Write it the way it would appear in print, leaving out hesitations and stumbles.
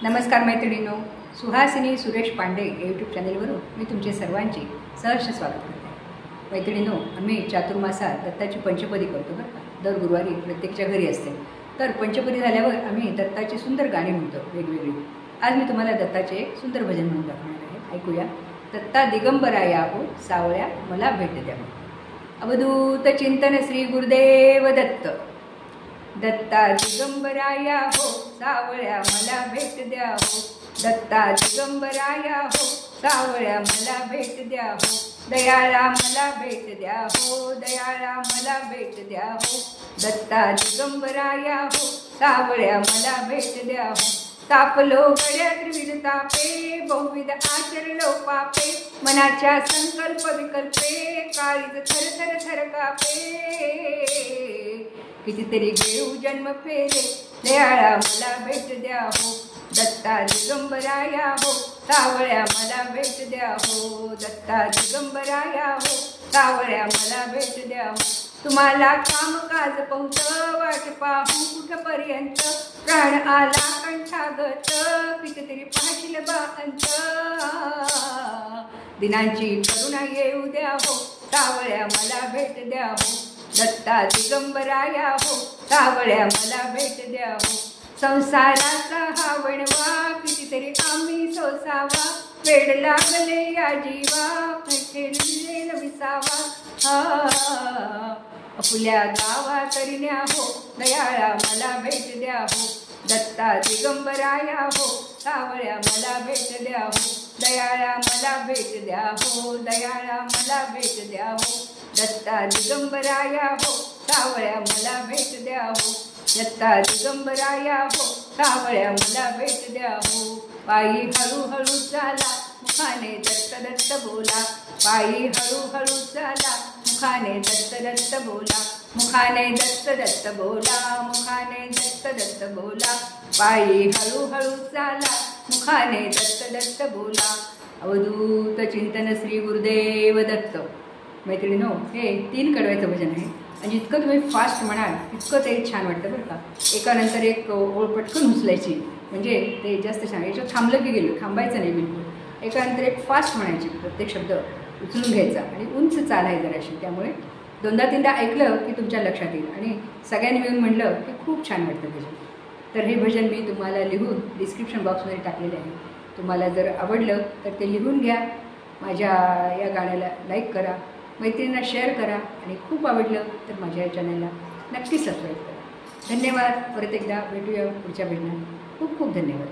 नमस्कार मैत्रिणींनो, सुहासिनी सुरेश पांडे या यूट्यूब चॅनेलवरून मी तुमचे सर्वांचे सहर्ष स्वागत करते. मैत्रिणींनो, आम्ही चातुर्मासात दत्ताची पंचपदी करतो बरं का. दर गुरुवारी प्रत्येकच्या घरी असते. तर पंचपदी झाल्यावर आम्ही दत्ताची सुंदर गाणी म्हणतो वेगवेगळी. आज मी तुम्हाला दत्ताचे एक सुंदर भजन म्हणून दाखवणार आहे. ऐकूया. दत्ता दिगंबराया हो, सावळ्या मला भेट द्या. अवधूत चिंतन श्री गुरुदेव दत्त. दत्ता दिगंबराया हो, सावळ्या मला भेट द्या हो. दत्ता दिगंबराया हो, सावळ्या मला भेट द्या हो. दयाळा मला भेट द्या हो, दयाळा मला भेट द्या हो. दत्ता दिगंबराया हो, सावळ्या मला भेट द्या हो. तापलो गड्या त्रिविध तापे, बहुविध आचरलो पापे. मनाच्या संकल्प विकल्पे, काळीज थर थर थर कापे. कितीतरी घेऊ जन्म फेरे, दयाळा मला भेट द्या हो. दत्ता दिगंबराया हो, सावळ्या मला भेट द्या हो. दत्ता दिगंबराया हो, सावळ्या मला भेट द्या हो. तुम्हाला कामकाज पाहूत, वाट पाहू कुठपर्यंत. प्राण आला कंठागत, कितीतरी पाशील बांत. दिनांची करुणा येऊ द्या हो, सावळ्या मला भेट द्या हो. दत्ता दिगंबराया हो, सावळ्या मला भेट द्या हो. संसाराचा हा वणवा, कितीतरी आम्ही सोसावा. वेड लागले या जीवा, खेळले विसावा. आपल्या गावा करिन्या हो, दयाळा मला भेट द्या हो. दत्ता दिगंबराया हो, सावळ्या मला भेट द्या हो. दयाळा मला भेट द्या हो, दयाळा मला भेट द्या हो. दत्ता दिगंबराया हो, सावळ्या मला भेट द्या हो. दत्ता दिगंबराया हो, सावळ्या मला भेट द्या हो. पायी हळूहळू चाला, मुखाने दत्त दत्त बोला. पायी हळूहळू चाला, मुखाने दत्त दत्त बोला. मुखाने दत्त दत्त बोला, मुखाने दत्त दत्त बोला. पायी हळूहळू चाला, मुखाने दत्त दत्त बोला. अवधूत चिंतन श्री गुरुदेव दत्त. मैत्रिणींनो, हे 3 कडव्याचं भजन आहे आणि जितकं तुम्ही फास्ट म्हणाल तितकं ते छान वाटतं बरं का. एकानंतर एक ओळ पटकन उचलायची, म्हणजे ते जास्त छान. याच्यात थांबलं की गेलं, थांबायचं नाही बिलकुल. एकानंतर एक फास्ट म्हणायची, प्रत्येक शब्द उचलून घ्यायचा आणि उंच चाल आहे जराशी. त्यामुळे 2दा-3दा ऐकलं की तुमच्या लक्षात येईल आणि सगळ्यांनी मिळून म्हणलं की खूप छान वाटतं भजन. तर हे भजन मी तुम्हाला लिहून डिस्क्रिप्शन बॉक्समध्ये टाकलेले आहे. तुम्हाला जर आवडलं तर ते लिहून घ्या. माझ्या या गाण्याला लाईक करा, मैत्रिणींना शेअर करा आणि खूप आवडलं तर माझ्या या चॅनलला नक्की सबस्क्राईब करा. धन्यवाद. परत एकदा भेटूया पुढच्या भजनात. खूप खूप धन्यवाद.